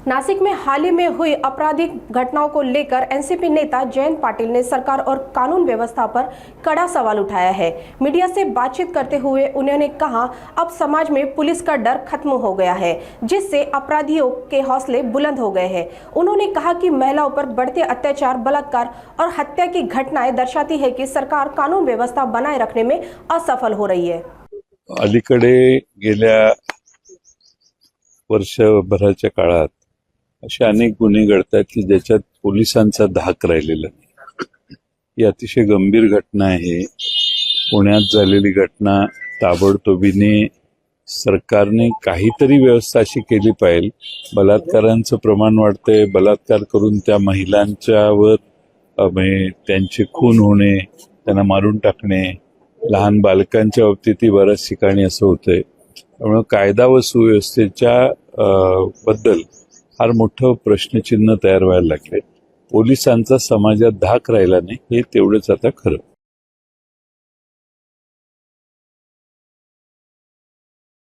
नासिक में हाल ही में हुई आपराधिक घटनाओं को लेकर एनसीपी नेता जयंत पाटिल ने सरकार और कानून व्यवस्था पर कड़ा सवाल उठाया है। मीडिया से बातचीत करते हुए उन्होंने कहा, अब समाज में पुलिस का डर खत्म हो गया है, जिससे अपराधियों के हौसले बुलंद हो गए हैं। उन्होंने कहा कि महिलाओं पर बढ़ते अत्याचार, बलात्कार और हत्या की घटनाएं दर्शाती है कि सरकार कानून व्यवस्था बनाए रखने में असफल हो रही है। अलीकडे गेल्या वर्षभराच्या काळात असे अनेक गुन्हे घडतात की ज्याच्यात पोलिसांचा धाक राहिलेला नाही। ही अतिशय गंभीर घटना आहे। पुण्यात झालेली घटना ताबडतोबीने सरकारने काहीतरी व्यवस्था अशी केली पाहिजे। बलात्कारांचं प्रमाण वाढतंय, बलात्कार करून त्या महिलांच्यावर त्यांचे खून होणे, त्यांना मारून टाकणे, लहान बालकांच्या बाबतीतही बऱ्याच ठिकाणी असं होतंय। त्यामुळे कायदा व सुव्यवस्थेच्या बद्दल फार मोठं प्रश्नचिन्ह तयार व्हायला लागले। पोलिसांचा समाजात धाक राहिला नाही, हे तेवढंच आता खरं।